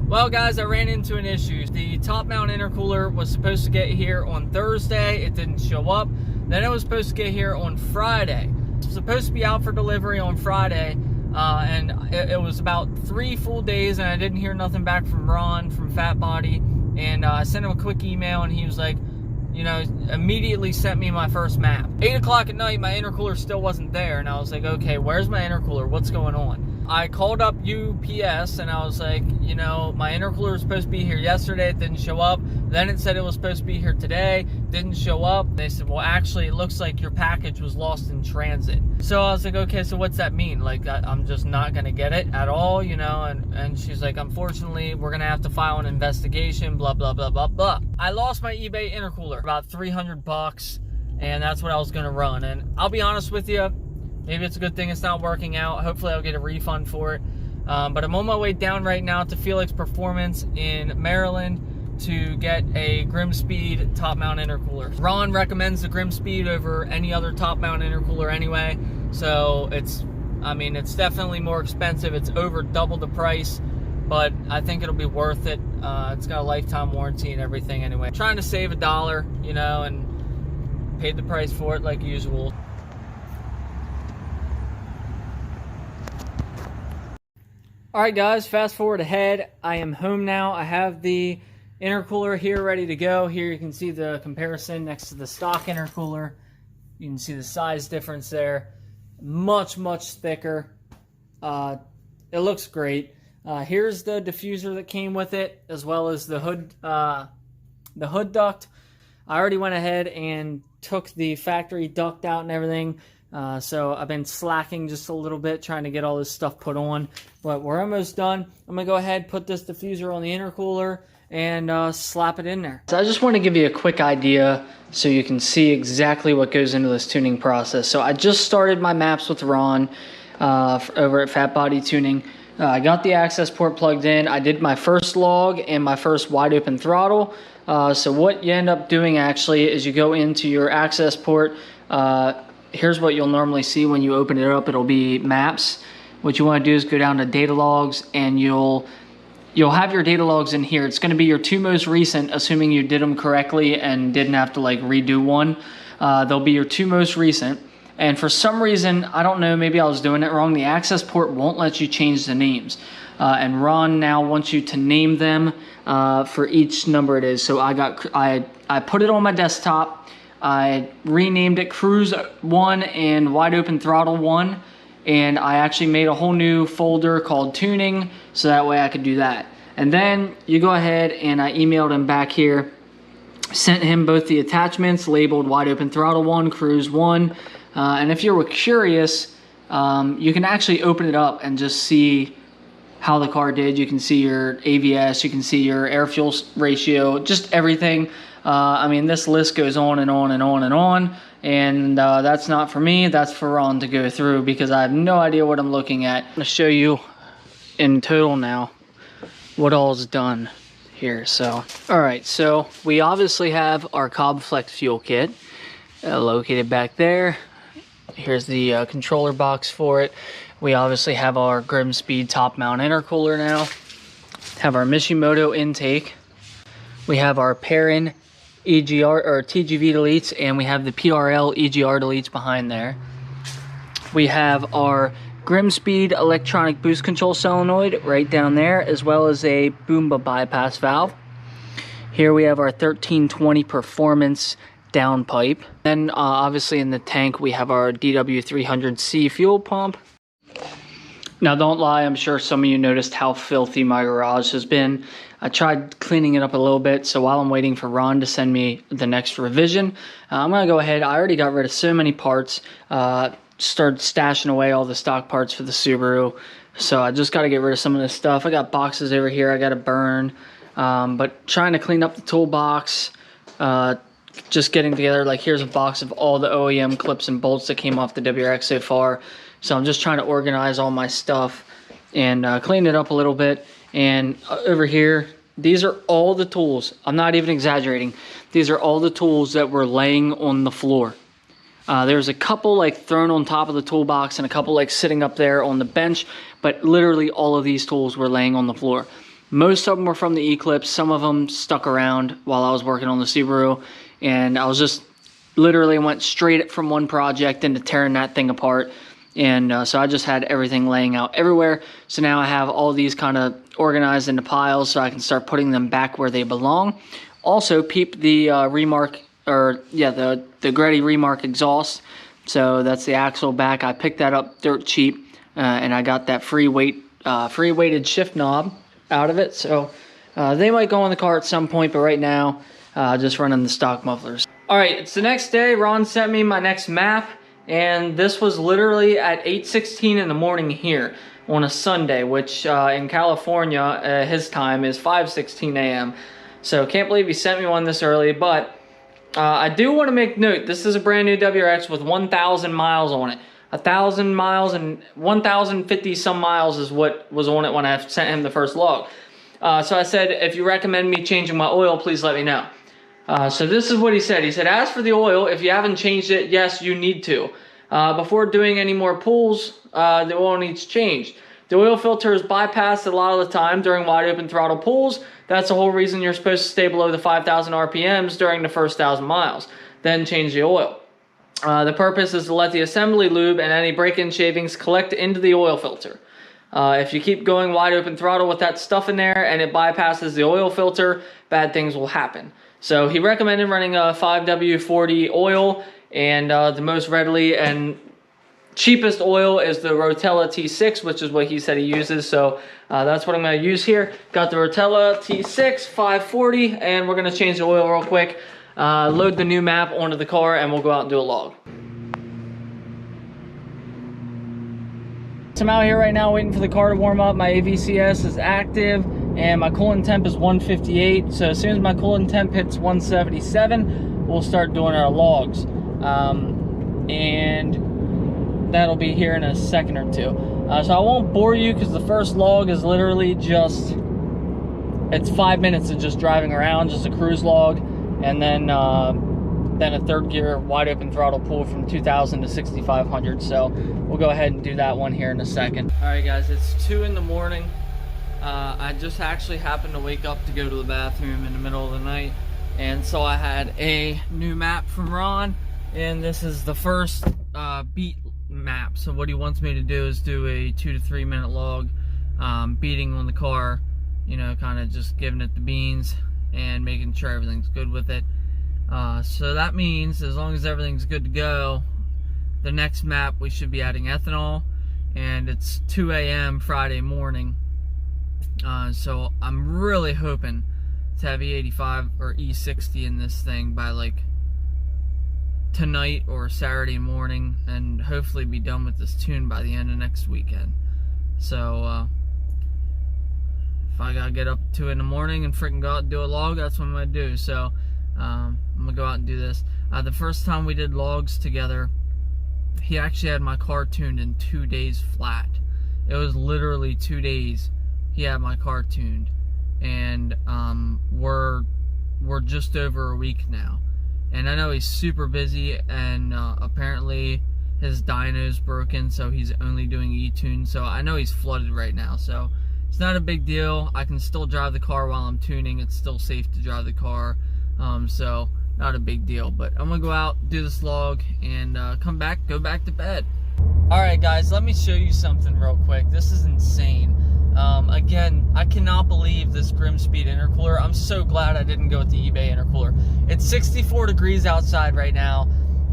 Well guys, I ran into an issue. The top mount intercooler was supposed to get here on Thursday. It didn't show up. Then it was supposed to get here on Friday. It was supposed to be out for delivery on Friday, and it was about 3 full days, and I didn't hear nothing back from Ron from Phatbotti. And I sent him a quick email, and he was like, you know, immediately sent me my first map. 8 o'clock at night, my intercooler still wasn't there, and I was like, okay, where's my intercooler? What's going on? I called up UPS, and I was like, you know, my intercooler was supposed to be here yesterday. It didn't show up. Then it said it was supposed to be here today. Didn't show up. They said, well, actually, it looks like your package was lost in transit. So I was like, okay, so what's that mean? Like, I'm just not going to get it at all, you know? And she's like, unfortunately, we're going to have to file an investigation, blah, blah, blah, blah, blah. I lost my eBay intercooler, about $300, and that's what I was going to run. And I'll be honest with you, maybe it's a good thing it's not working out. Hopefully I'll get a refund for it. But I'm on my way down right now to Felix Performance in Maryland to get a grimmspeed top mount intercooler. Ron recommends the grimmspeed over any other top mount intercooler anyway. So it's definitely more expensive. It's over double the price, but I think it'll be worth it. It's got a lifetime warranty and everything anyway. Trying to save $1, you know, and paid the price for it like usual. Alright guys, fast forward ahead. I am home now. I have the intercooler here ready to go. Here you can see the comparison next to the stock intercooler. You can see the size difference there. Much, much thicker. It looks great. Here's the diffuser that came with it, as well as the hood duct. I already went ahead and took the factory duct out and everything. So I've been slacking just a little bit trying to get all this stuff put on, but we're almost done. I'm gonna go ahead, put this diffuser on the intercooler and slap it in there. So I just want to give you a quick idea so you can see exactly what goes into this tuning process. So I just started my maps with Ron over at Phatbotti Tuning. I got the access port plugged in. I did my first log and my first wide open throttle. So what you end up doing actually is you go into your access port. Here's what you'll normally see when you open it up. It'll be maps. What you want to do is go down to data logs, and you'll have your data logs in here. It's going to be your 2 most recent, assuming you did them correctly and didn't have to like redo one. They'll be your 2 most recent. And for some reason, I don't know, maybe I was doing it wrong, the access port won't let you change the names. And Ron now wants you to name them for each number it is. So I put it on my desktop. I renamed it Cruise 1 and Wide Open Throttle 1, and I actually made a whole new folder called Tuning, so that way I could do that. And then you go ahead, and I emailed him back here, sent him both the attachments labeled Wide Open Throttle 1, Cruise 1, and if you were curious, you can actually open it up and just see how the car did. You can see your AVS, you can see your air-fuel ratio, just everything. I mean, this list goes on and on and on and on, and that's not for me, that's for Ron to go through, because I have no idea what I'm looking at. I'm going to show you in total now what all is done here. So, alright, so we obviously have our Cobb Flex fuel kit located back there. Here's the controller box for it. We obviously have our grimmspeed top mount intercooler now. Have our Mishimoto intake. We have our Perrin EGR or TGV deletes, and we have the PRL EGR deletes behind there. We have our grimmspeed electronic boost control solenoid right down there, as well as a Boomba bypass valve. Here we have our 1320 performance downpipe. Then obviously in the tank we have our DW300C fuel pump. Now don't lie, I'm sure some of you noticed how filthy my garage has been. I tried cleaning it up a little bit, so while I'm waiting for Ron to send me the next revision, I'm going to go ahead. I already got rid of so many parts, started stashing away all the stock parts for the Subaru, so I just got to get rid of some of this stuff. I got boxes over here I got to burn, but trying to clean up the toolbox, just getting together, like here's a box of all the OEM clips and bolts that came off the WRX so far. So I'm just trying to organize all my stuff and clean it up a little bit. And over here, these are all the tools. I'm not even exaggerating. These are all the tools that were laying on the floor. There's a couple like thrown on top of the toolbox and a couple like sitting up there on the bench, but literally all of these tools were laying on the floor. Most of them were from the Eclipse. Some of them stuck around while I was working on the Subaru, and I was just literally went straight from one project into tearing that thing apart. And so I just had everything laying out everywhere. So now I have all these kind of organized into piles so I can start putting them back where they belong. Also, peep the Remark, or yeah, the Greddy Remark exhaust. So that's the axle back. I picked that up dirt cheap, and I got that free weighted shift knob out of it. So they might go in the car at some point, but right now, just running the stock mufflers. All right, it's the next day. Ron sent me my next map, and this was literally at 8:16 in the morning here on a Sunday, which in California, his time is 5:16 a.m. So can't believe he sent me one this early, but I do want to make note, this is a brand new WRX with 1,000 miles on it. 1,000 miles and 1,050 some miles is what was on it when I sent him the first log. So I said, if you recommend me changing my oil, please let me know. So this is what he said. He said, as for the oil, if you haven't changed it, yes, you need to. Before doing any more pulls, the oil needs changed. The oil filter is bypassed a lot of the time during wide open throttle pulls. That's the whole reason you're supposed to stay below the 5,000 RPMs during the first 1,000 miles. Then change the oil. The purpose is to let the assembly lube and any break-in shavings collect into the oil filter. If you keep going wide open throttle with that stuff in there and it bypasses the oil filter, bad things will happen. So he recommended running a 5W40 oil, and the most readily and cheapest oil is the Rotella T6, which is what he said he uses. So that's what I'm going to use here. Got the Rotella T6 540, and we're going to change the oil real quick. Load the new map onto the car, and we'll go out and do a log. So I'm out here right now waiting for the car to warm up. My AVCS is active, and my coolant temp is 158. So as soon as my coolant temp hits 177, we'll start doing our logs. And that'll be here in a second or two. So I won't bore you because the first log is literally just, it's 5 minutes of just driving around, just a cruise log. And then a third gear wide open throttle pull from 2,000 to 6,500. So we'll go ahead and do that one here in a second. All right, guys, it's 2 in the morning. I just actually happened to wake up to go to the bathroom in the middle of the night, and so I had a new map from Ron, and this is the first beat map. So what he wants me to do is do a 2 to 3 minute log, beating on the car, you know, kind of just giving it the beans and making sure everything's good with it. So that means as long as everything's good to go, the next map we should be adding ethanol, and it's 2 a.m. Friday morning. So I'm really hoping to have E85 or E60 in this thing by like tonight or Saturday morning, and hopefully be done with this tune by the end of next weekend. So if I gotta get up 2 in the morning and freaking go out and do a log, that's what I'm gonna do. So I'm gonna go out and do this. The first time we did logs together, he actually had my car tuned in 2 days flat. It was literally 2 days he had my car tuned, and we're just over a week now. And I know he's super busy, and apparently his dyno's broken, so he's only doing etune. So I know he's flooded right now, so it's not a big deal. I can still drive the car while I'm tuning. It's still safe to drive the car, so not a big deal. But I'm gonna go out, do this log, and come back, go back to bed. All right, guys, let me show you something real quick. This is insane. Again, I cannot believe this grimmspeed intercooler. I'm so glad I didn't go with the eBay intercooler. It's 64 degrees outside right now,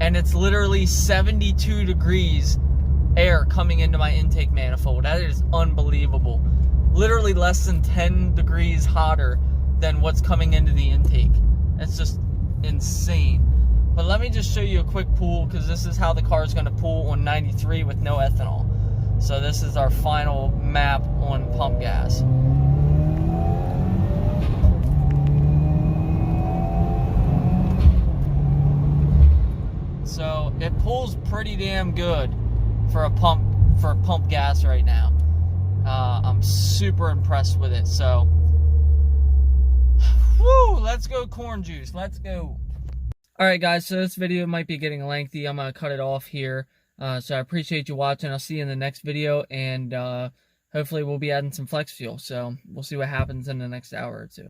and it's literally 72 degrees air coming into my intake manifold. That is unbelievable. Literally less than 10 degrees hotter than what's coming into the intake. It's just insane. But let me just show you a quick pull, because this is how the car is going to pull on 93 with no ethanol. So this is our final map on pump gas. So it pulls pretty damn good for pump gas right now. I'm super impressed with it. So, woo, let's go corn juice. Let's go. All right, guys. So this video might be getting lengthy. I'm gonna cut it off here. So I appreciate you watching. I'll see you in the next video, and hopefully we'll be adding some flex fuel. So we'll see what happens in the next hour or two.